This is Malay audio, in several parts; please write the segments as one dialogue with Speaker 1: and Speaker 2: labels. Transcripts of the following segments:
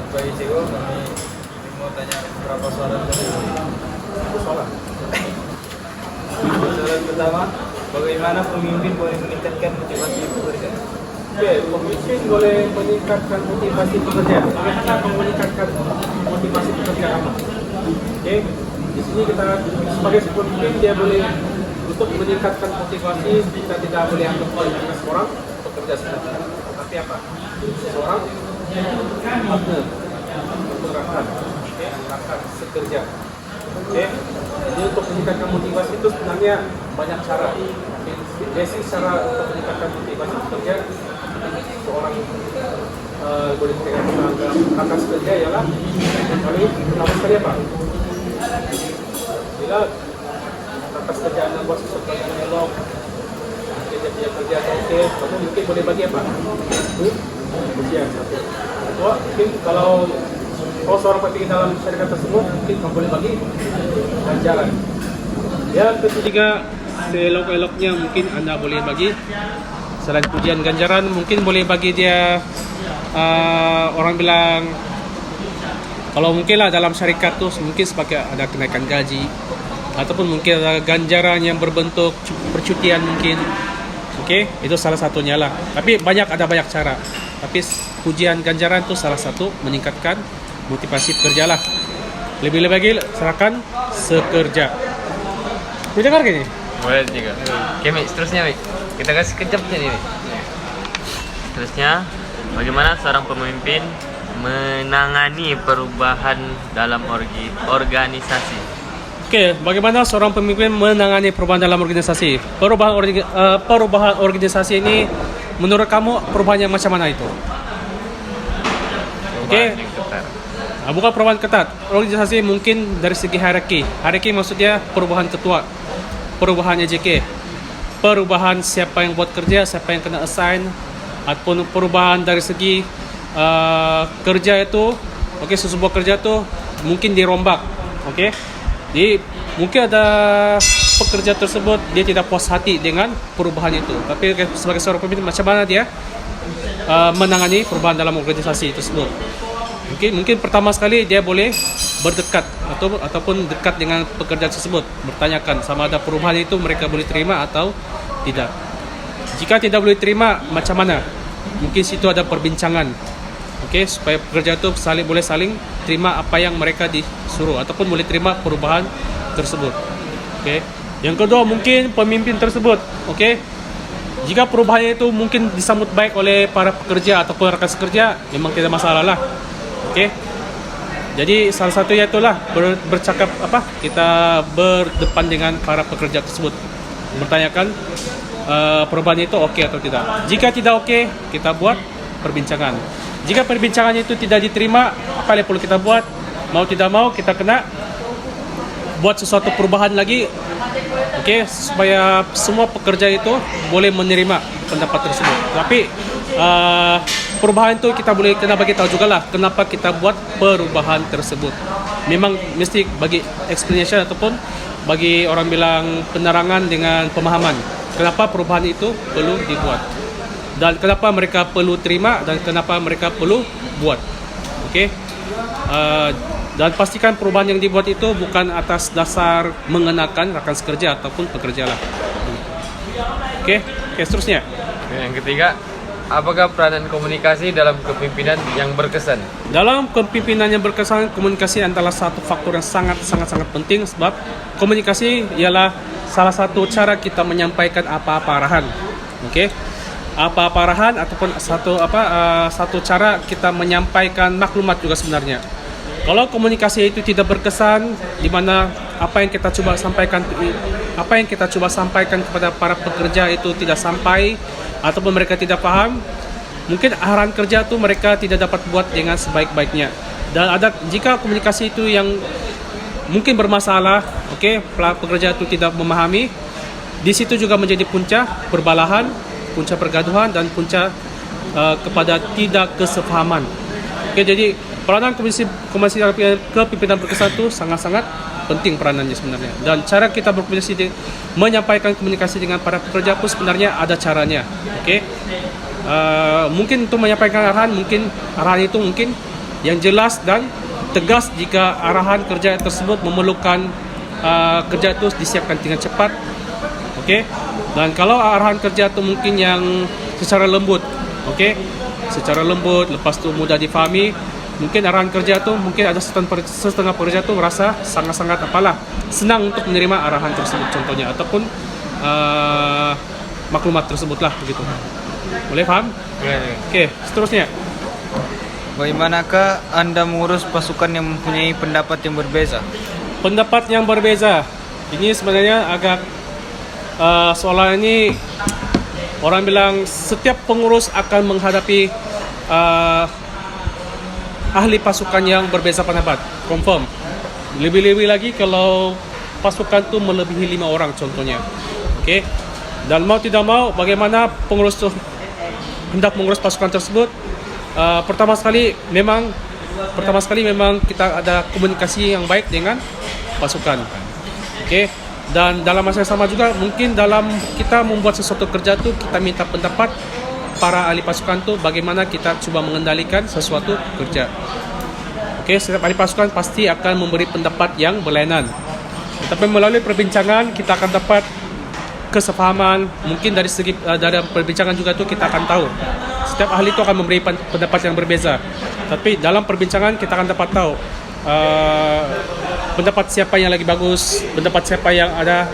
Speaker 1: Pak ICO, kami mau tanya beberapa soalan dari soalan. Soalan pertama, bagaimana pemimpin boleh meningkatkan motivasi pekerja?
Speaker 2: Oke, pemimpin boleh meningkatkan motivasi pekerja. Bagaimana meningkatkan motivasi pekerja kamu? Oke, di sini kita sebagai pemimpin dia boleh untuk meningkatkan motivasi, kita tidak boleh anggap seorang pekerja saja. Tapi apa? Seorang partner untuk rakan, rakan sekerja. Oke, jadi untuk meningkatkan motivasi itu sebenarnya banyak cara. Basic cara untuk meningkatkan motivasi pekerja seorang boleh dikatakan rakan sekerja ialah paling pertama sekali apa? Bila rakan sekerja anda buat sesuatu yang elok, dia punya kerja oke, kamu mungkin boleh bagi apa? Ujian satu. Kedua, mungkin kalau seorang pemimpin dalam syarikat tersebut, mungkin kamu boleh bagi ganjaran. Yang ketiga, seelok-eloknya mungkin anda boleh bagi selain pujian ganjaran, mungkin boleh bagi dia orang bilang kalau mungkin lah dalam syarikat tuh mungkin sebagai ada kenaikan gaji ataupun mungkin ada ganjaran yang berbentuk percutian mungkin. Oke, itu salah satunya lah. Tapi ada banyak cara. Tapi pujian ganjaran itu salah satu meningkatkan motivasi pekerja lah. Lebih-lebih lagi silakan sekerja. Dengar gini?
Speaker 3: Boleh juga. Oke, Mik, seterusnya, Mik. Kita kasih kejapnya nih, Mik. Seterusnya, bagaimana seorang pemimpin menangani perubahan dalam organisasi?
Speaker 2: Oke, bagaimana seorang pemimpin menangani perubahan dalam organisasi? Perubahan organisasi ini menurut kamu perubahan yang macam mana itu? Oke. Bukan perubahan ketat. Organisasi mungkin dari segi hierarki. Hierarki maksudnya perubahan ketua, perubahan EJK, perubahan siapa yang buat kerja, siapa yang kena assign, ataupun perubahan dari segi kerja itu, sebuah kerja itu mungkin dirombak, Jadi mungkin ada pekerja tersebut dia tidak puas hati dengan perubahan itu, tapi sebagai seorang pemimpin macam mana dia menangani perubahan dalam organisasi tersebut? Mungkin pertama sekali dia boleh berdekat ataupun dekat dengan pekerja tersebut, bertanyakan sama ada perubahan itu mereka boleh terima atau tidak. Jika tidak boleh terima, macam mana? Mungkin situ ada perbincangan, supaya pekerja itu boleh saling terima apa yang mereka disuruh ataupun boleh terima perubahan tersebut. Yang kedua mungkin pemimpin tersebut, jika perubahan itu mungkin disambut baik oleh para pekerja ataupun rakan sekerja, memang tidak masalah lah. Jadi salah satunya itulah bercakap kita berdepan dengan para pekerja tersebut, bertanyakan perubahan itu oke atau tidak. Jika tidak oke, kita buat perbincangan. Jika perbincangan itu tidak diterima, apa yang perlu kita buat? Mau tidak mau kita kena buat sesuatu perubahan lagi, supaya semua pekerja itu boleh menerima pendapat tersebut. Tapi perubahan itu kita boleh kena bagi tahu juga lah kenapa kita buat perubahan tersebut. Memang mesti bagi explanation ataupun bagi orang bilang penerangan dengan pemahaman kenapa perubahan itu perlu dibuat dan kenapa mereka perlu terima dan kenapa mereka perlu buat. Dan pastikan perubahan yang dibuat itu bukan atas dasar mengenakan rakan sekerja ataupun pekerja lah. Seterusnya.
Speaker 3: Yang ketiga, apakah peranan komunikasi dalam kepemimpinan yang berkesan?
Speaker 2: Dalam kepemimpinan yang berkesan, komunikasi adalah satu faktor yang sangat penting, sebab komunikasi ialah salah satu cara kita menyampaikan apa-apa arahan. Apa-apa arahan ataupun satu cara kita menyampaikan maklumat juga sebenarnya. Kalau komunikasi itu tidak berkesan, di mana apa yang kita coba sampaikan kepada para pekerja itu tidak sampai ataupun mereka tidak paham, mungkin arahan kerja itu mereka tidak dapat buat dengan sebaik-baiknya. Dan jika komunikasi itu yang mungkin bermasalah, pekerja itu tidak memahami, di situ juga menjadi punca perbalahan, punca pergaduhan dan punca kepada tidak kesepahaman. Jadi peranan komunikasi kepemimpinan berkesan itu sangat-sangat penting peranannya sebenarnya. Dan cara kita berkomunikasi menyampaikan komunikasi dengan para pekerja pun sebenarnya ada caranya. Mungkin untuk menyampaikan arahan itu mungkin yang jelas dan tegas jika arahan kerja tersebut memerlukan kerja itu disiapkan dengan cepat. Okey. Dan kalau arahan kerja itu mungkin yang secara lembut, okey, secara lembut, lepas tu mudah difahami, mungkin arahan kerja tu mungkin ada setengah pekerja tu merasa sangat-sangat senang untuk menerima arahan tersebut contohnya, ataupun maklumat tersebut lah begitu. Boleh faham? Okey, seterusnya.
Speaker 1: Bagaimanakah Anda mengurus pasukan yang mempunyai pendapat yang berbeza?
Speaker 2: Pendapat yang berbeza. Ini sebenarnya agak soalan ini orang bilang setiap pengurus akan menghadapi ahli pasukan yang berbeza pendapat. Confirm. Lebih-lebih lagi kalau pasukan tu melebihi 5 orang contohnya. Okey. Dan mau tidak mau bagaimana pengurus tu hendak mengurus pasukan tersebut? Pertama sekali memang kita ada komunikasi yang baik dengan pasukan. Okey. Dan dalam masa yang sama juga mungkin dalam kita membuat sesuatu kerja tu kita minta pendapat para ahli pasukan tu bagaimana kita cuba mengendalikan sesuatu kerja. Okey, setiap ahli pasukan pasti akan memberi pendapat yang berlainan. Tetapi melalui perbincangan kita akan dapat kesepahaman. Mungkin dari segi dari perbincangan juga tu kita akan tahu setiap ahli itu akan memberi pendapat yang berbeza. Tapi dalam perbincangan kita akan dapat tahu pendapat siapa yang lagi bagus, pendapat siapa yang ada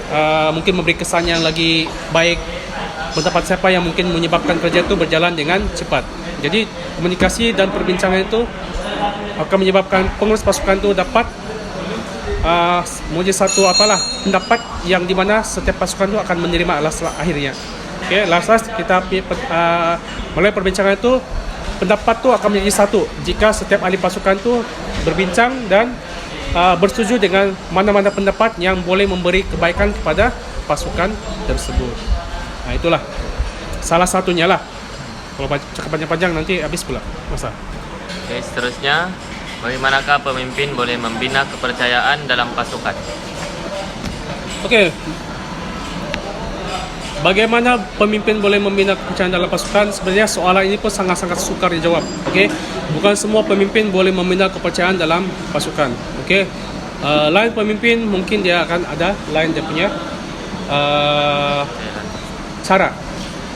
Speaker 2: mungkin memberi kesan yang lagi baik, pendapat siapa yang mungkin menyebabkan kerja itu berjalan dengan cepat. Jadi komunikasi dan perbincangan itu akan menyebabkan pengurus pasukan itu dapat menjadi satu pendapat yang dimana setiap pasukan itu akan menerima akhirnya. Okey, last kita melalui perbincangan itu pendapat itu akan menjadi satu jika setiap ahli pasukan itu berbincang dan bersetuju dengan mana-mana pendapat yang boleh memberi kebaikan kepada pasukan tersebut. Nah, itulah salah satunya lah. Kalau cakap panjang-panjang nanti habis pula masa.
Speaker 3: Oke, seterusnya, bagaimanakah pemimpin boleh membina kepercayaan dalam pasukan?
Speaker 2: Okey. Bagaimana pemimpin boleh membina kepercayaan dalam pasukan? Sebenarnya soalan ini pun sangat-sangat sukar dijawab. Okey. Bukan semua pemimpin boleh membina kepercayaan dalam pasukan. Okey. Lain pemimpin mungkin dia akan ada lain dia punya cara.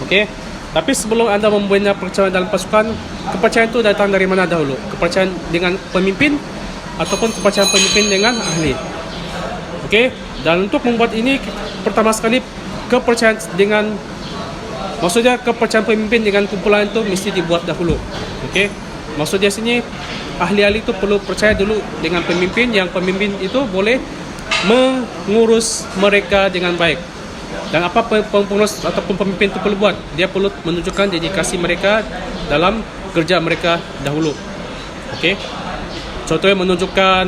Speaker 2: Okey. Tapi sebelum anda membina kepercayaan dalam pasukan, kepercayaan itu datang dari mana dahulu? Kepercayaan dengan pemimpin ataupun kepercayaan pemimpin dengan ahli? Okey. Dan untuk membuat ini, pertama sekali kepercayaan kepercayaan pemimpin dengan kumpulan itu mesti dibuat dahulu. Okey. Maksudnya sini ahli-ahli itu perlu percaya dulu dengan pemimpin, yang pemimpin itu boleh mengurus mereka dengan baik. Dan apa pengurus ataupun pemimpin itu perlu buat? Dia perlu menunjukkan dedikasi mereka dalam kerja mereka dahulu. Okey. Contohnya menunjukkan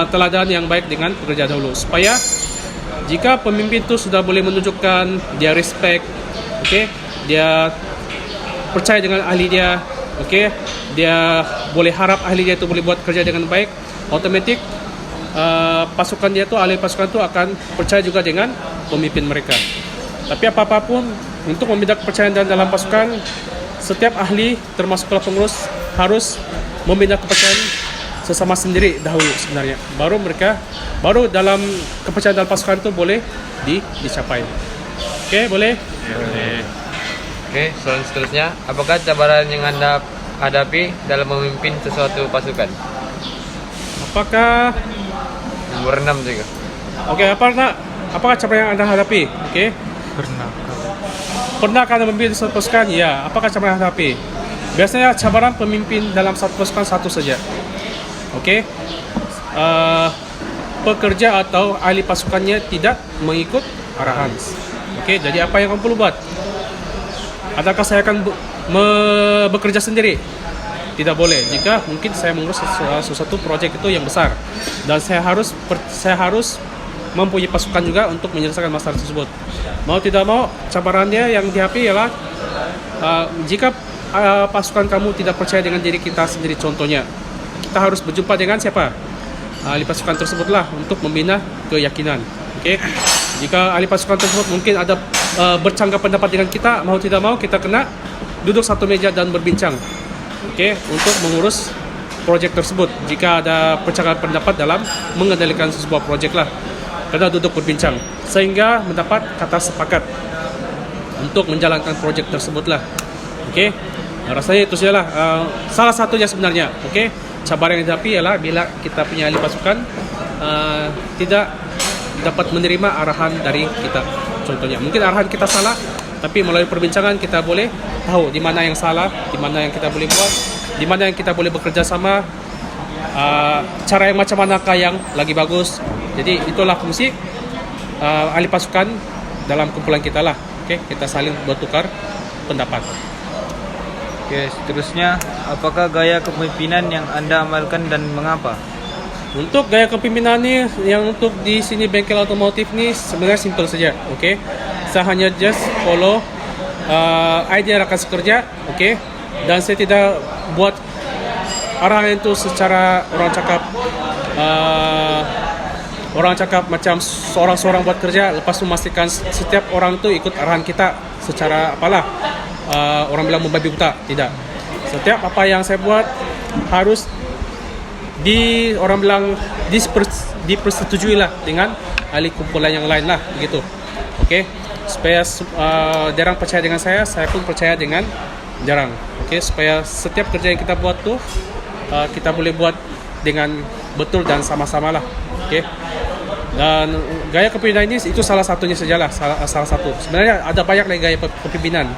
Speaker 2: teladan yang baik dengan pekerja dahulu, supaya jika pemimpin itu sudah boleh menunjukkan dia respect, okey, dia percaya dengan ahli dia, okey, dia boleh harap ahli dia itu boleh buat kerja dengan baik, otomatik pasukan dia tu, ahli pasukan tu akan percaya juga dengan pemimpin mereka. Tapi apa-apapun, untuk membina kepercayaan dalam pasukan, setiap ahli termasuk pengurus harus membina kepercayaan sesama sendiri dahulu sebenarnya. Baru dalam kepercayaan dalam pasukan itu boleh dicapai. Okey, boleh?
Speaker 3: Oke, soalan seterusnya, apakah cabaran yang Anda hadapi dalam memimpin sesuatu pasukan?
Speaker 2: Apakah
Speaker 3: Nomor 6 juga.
Speaker 2: Okey, apakah cabaran yang anda hadapi? Okey. Pernah Anda memimpin satu pasukan? Ya. Apakah cabaran yang hadapi? Biasanya cabaran pemimpin dalam satu pasukan satu saja. Okey. Pekerja atau ahli pasukannya tidak mengikut arahan. Okey, jadi apa yang kamu perlu buat? Adakah saya akan bekerja sendiri? Tidak boleh. Jika mungkin saya mengurus sesuatu projek itu yang besar dan saya harus mempunyai pasukan juga untuk menyelesaikan masalah tersebut. Mau tidak mau, cabarannya yang dihadapi ialah jika pasukan kamu tidak percaya dengan diri kita sendiri, contohnya kita harus berjumpa dengan siapa? Ahli pasukan tersebutlah untuk membina keyakinan. Okey. Jika ahli pasukan tersebut mungkin ada bercanggah pendapat dengan kita, mau tidak mau kita kena duduk satu meja dan berbincang. Okey, untuk mengurus projek tersebut jika ada percakapan pendapat dalam mengendalikan sebuah projek lah. Kena duduk berbincang sehingga mendapat kata sepakat untuk menjalankan projek tersebut lah. Okey, rasanya itu sajalah salah satunya sebenarnya. Okey, cabaran yang dihadapi ialah bila kita punya ahli pasukan tidak dapat menerima arahan dari kita. Contohnya, mungkin arahan kita salah, tapi melalui perbincangan kita boleh tahu di mana yang salah, di mana yang kita boleh buat, di mana yang kita boleh bekerja sama, cara yang macam manakah yang lagi bagus. Jadi itulah fungsi ahli pasukan dalam kumpulan kita lah. Okey, kita saling bertukar pendapat.
Speaker 1: Okey, seterusnya, apakah gaya kepemimpinan yang anda amalkan dan mengapa?
Speaker 2: Untuk gaya kepimpinan ni, yang untuk di sini bengkel otomotif ni sebenarnya simple saja. Okey, saya hanya just follow idea rakan sekerja. Okey, dan saya tidak buat arahan itu secara orang cakap macam seorang-seorang buat kerja, lepas tu memastikan setiap orang tu ikut arahan kita secara apalah, orang bilang membabi buta. Tidak, setiap apa yang saya buat harus orang bilang dipersetujui lah dengan ahli kumpulan yang lain lah, begitu. Okey, supaya diorang percaya dengan saya pun percaya dengan diorang. Okey, supaya setiap kerja yang kita buat tu kita boleh buat dengan betul dan sama-sama lah. Okey, dan gaya kepimpinan ini itu salah satunya sajalah, salah satu. Sebenarnya ada banyak lagi gaya kepimpinan.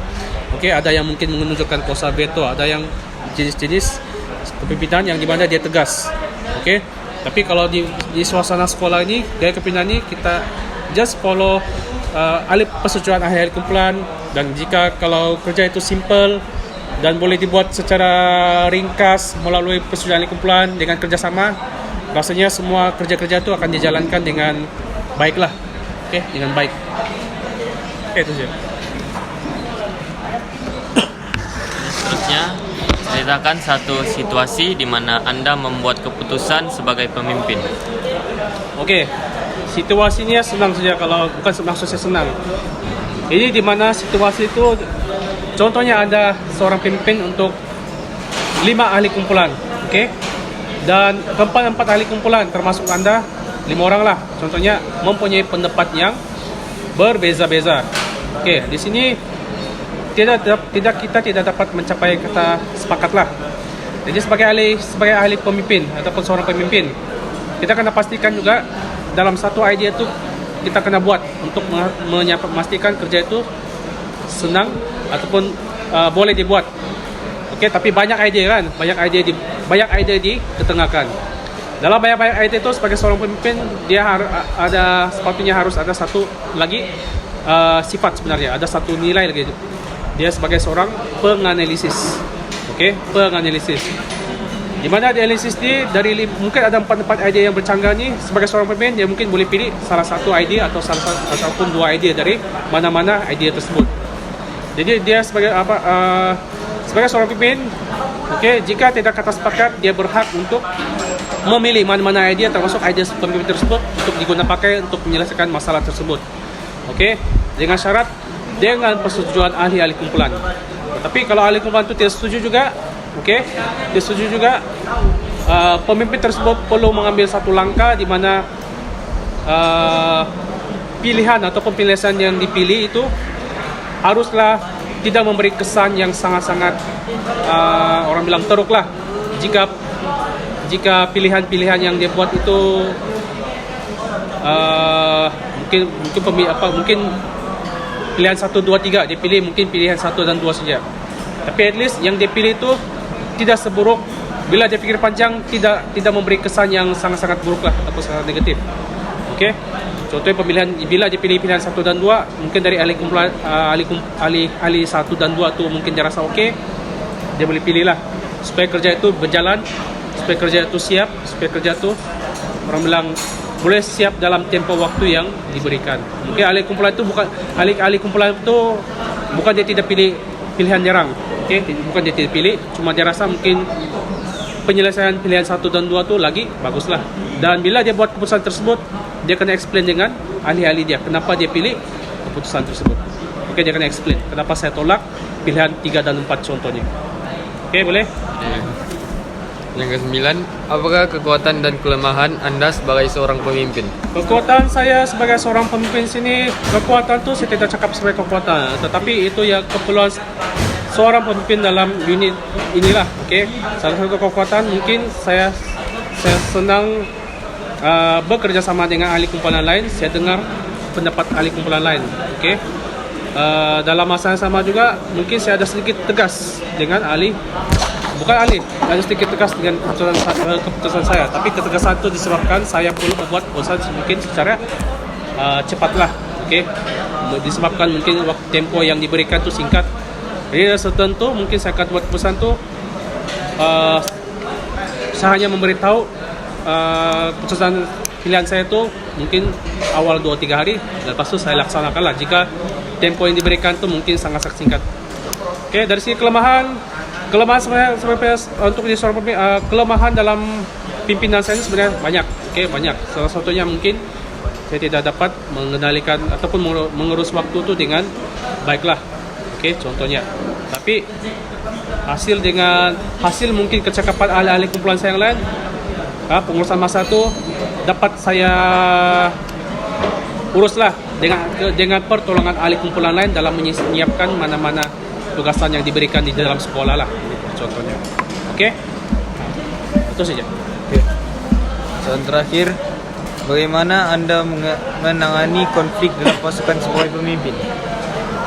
Speaker 2: Okey, ada yang mungkin menunjukkan kuasa veto, ada yang jenis-jenis kepimpinan yang di mana dia tegas. Okey, tapi kalau di suasana sekolah ini, gaya kepimpinan ini kita just follow ahli persetujuan ahli kumpulan, dan jika kalau kerja itu simple dan boleh dibuat secara ringkas melalui persetujuan ahli kumpulan dengan kerjasama, rasanya semua kerja-kerja itu akan dijalankan dengan baiklah. Okey, dengan baik. Okey, itu saja.
Speaker 3: Seterusnya, ceritakan satu situasi di mana anda membuat keputusan sebagai pemimpin.
Speaker 2: Okey, situasinya senang saja, kalau bukan maksudnya senang. Ini di mana situasi itu, contohnya ada seorang pemimpin untuk 5 ahli kumpulan. Okey, dan keempat ahli kumpulan termasuk anda 5 orang lah, contohnya mempunyai pendapat yang berbeza-beza. Okey, di sini kita tidak dapat mencapai kata sepakat lah. Jadi sebagai ahli pemimpin ataupun seorang pemimpin, kita kena pastikan juga dalam satu idea tu kita kena buat untuk memastikan kerja itu senang ataupun boleh dibuat. Okey, tapi banyak idea kan, banyak idea diketengahkan. Dalam banyak idea itu, sebagai seorang pemimpin dia sepatutnya harus ada satu lagi sifat sebenarnya, ada satu nilai lagi. Dia sebagai seorang penganalisis. Okey, penganalisis. Di mana analisis ni dari mungkin ada 4 idea yang bercanggah ni, sebagai seorang pemimpin dia mungkin boleh pilih salah satu idea ataupun 2 idea dari mana-mana idea tersebut. Jadi dia sebagai sebagai seorang pemimpin, okey, jika tidak kata sepakat, dia berhak untuk memilih mana-mana idea termasuk idea pemimpin tersebut untuk digunakan pakai untuk menyelesaikan masalah tersebut. Okey, dengan syarat dengan persetujuan ahli-ahli kumpulan. Tapi kalau ahli kumpulan itu tidak setuju juga, okey, dia setuju juga, pemimpin tersebut perlu mengambil satu langkah di mana pilihan ataupun pilihan yang dipilih itu haruslah tidak memberi kesan yang sangat-sangat orang bilang teruk lah. Jika pilihan-pilihan yang dia buat itu mungkin pilihan 1, 2, 3 dia pilih, mungkin pilihan 1 dan 2 saja. Tapi at least yang dia pilih itu tidak seburuk, bila dia fikir panjang, tidak memberi kesan yang sangat-sangat buruk lah atau sangat negatif. Okey, contohnya pemilihan, bila dia pilih pilihan 1 dan 2, mungkin dari ahli 1 dan 2 tu mungkin dia rasa okey, dia boleh pilih lah supaya kerja itu berjalan, supaya kerja itu siap, supaya kerja itu orang bilang boleh siap dalam tempoh waktu yang diberikan. Mungkin ahli kumpulan itu bukan dia tidak pilih pilihan jarang. Okey, bukan dia tidak pilih, cuma dia rasa mungkin penyelesaian pilihan 1 dan 2 tu lagi baguslah. Dan bila dia buat keputusan tersebut, dia kena explain dengan ahli-ahli dia kenapa dia pilih keputusan tersebut. Okey, dia kena explain kenapa saya tolak pilihan 3 dan 4 contohnya. Okey, boleh?
Speaker 4: Yang kesembilan, apakah kekuatan dan kelemahan Anda sebagai seorang pemimpin?
Speaker 2: Kekuatan saya sebagai seorang pemimpin sini, kekuatan tu saya tidak cakap sebagai kekuatan, tetapi itu ya keperluan seorang pemimpin dalam unit inilah. Okey, salah satu kekuatan mungkin saya senang bekerja sama dengan ahli kumpulan lain. Saya dengar pendapat ahli kumpulan lain. Okey, dalam masa yang sama juga mungkin saya ada sedikit tegas dengan ahli. Bukan ahli, ada sedikit tegas dengan keputusan saya. Tapi ketegasan itu disebabkan saya perlu membuat keputusan mungkin secara cepatlah. Okey, disebabkan mungkin waktu tempo yang diberikan itu singkat. Jadi tertentu mungkin saya akan buat keputusan itu. Saya hanya memberitahu keputusan pilihan saya itu mungkin awal 2-3 hari, lepas itu saya laksanakanlah jika tempo yang diberikan itu mungkin sangat singkat. Okey, dari segi kelemahan sebenarnya untuk jadi seorang pemimpin, kelemahan dalam pimpinan saya ini sebenarnya banyak. Okey, banyak. Salah satunya mungkin saya tidak dapat mengendalikan ataupun mengurus waktu itu dengan baiklah. Okey, contohnya. Tapi hasil mungkin kecakapan ahli-ahli kumpulan saya yang lain, pengurusan masa itu dapat saya uruslah dengan pertolongan ahli kumpulan lain dalam menyiapkan mana-mana tugasan yang diberikan di dalam sekolah lah, contohnya. Okey, itu saja.
Speaker 1: Soalan terakhir, bagaimana Anda menangani konflik dalam pasukan sebagai pemimpin?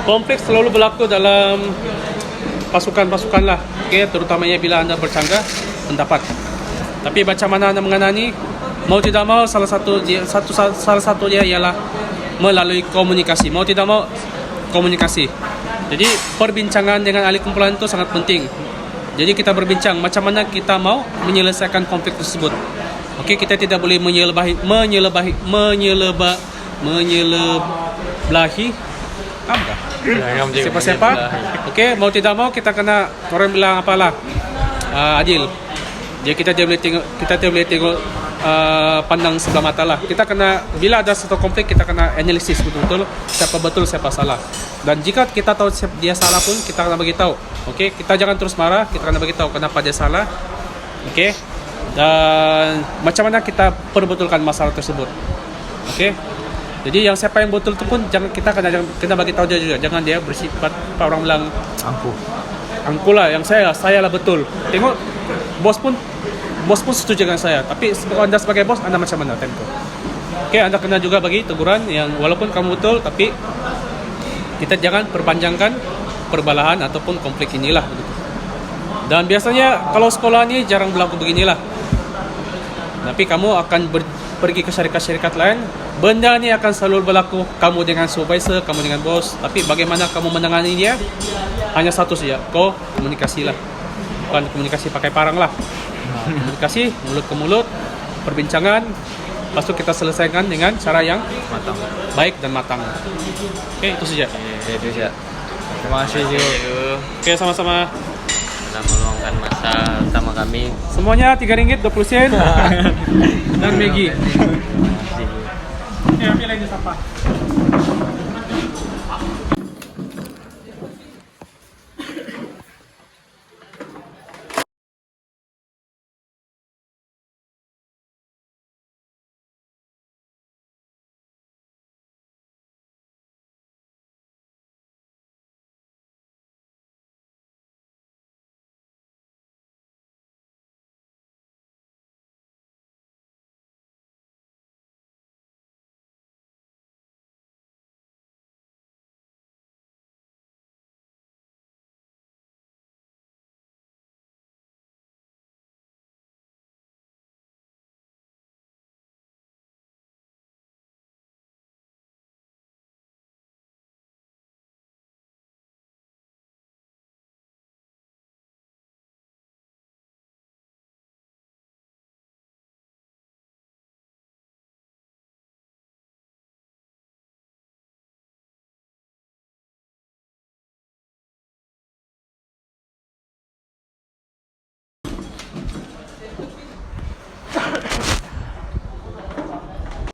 Speaker 2: Konflik selalu berlaku dalam pasukan-pasukan lah. Okey, terutamanya bila Anda bercanggah pendapat. Tapi macam mana Anda mengenani? Mau tidak mau salah satunya ialah melalui komunikasi. Mau tidak mau komunikasi. Jadi perbincangan dengan ahli kumpulan itu sangat penting. Jadi kita berbincang macam mana kita mau menyelesaikan konflik tersebut. Okey, kita tidak boleh menyelebahi apa? Siapa-siapa. Okey, mau tidak mau kita kena, orang bilang apalah, adil. Jadi kita tidak boleh tengok pandang sebelah mata lah. Kita kena, bila ada satu konflik kita kena analisis betul-betul siapa betul siapa salah. Dan jika kita tahu dia salah pun kita kena bagi tahu. Okey, kita jangan terus marah, kita kena bagi tahu kenapa dia salah. Okey. Dan macam mana kita perbetulkan masalah tersebut. Okey. Jadi yang siapa yang betul tu pun kita kena bagi tahu dia juga. Jangan dia bersifat orang bilang angku lah, yang saya lah betul. Tengok bos pun setuju dengan saya. Tapi Anda sebagai bos, Anda macam mana tempo? Okey, Anda kena juga bagi teguran yang walaupun kamu betul, tapi kita jangan perpanjangkan perbalahan ataupun konflik inilah. Dan biasanya kalau sekolah ni jarang berlaku beginilah. Tapi kamu akan pergi ke syarikat-syarikat lain, benda ni akan selalu berlaku. Kamu dengan supervisor, kamu dengan bos. Tapi bagaimana kamu menangani dia? Hanya satu saja, komunikasi lah. Bukan komunikasi pakai parang lah. Komunikasi mulut ke mulut, perbincangan. Lepas tu kita selesaikan dengan cara yang
Speaker 3: Matang.
Speaker 2: baik dan matang. Okey, itu saja.
Speaker 3: Itu saja.
Speaker 1: Terima kasih juga.
Speaker 2: Okey, sama-sama.
Speaker 3: Sudah meluangkan masa sama kami.
Speaker 2: Semuanya RM3.20 dan Maggi. Ya, ambil aja sampah.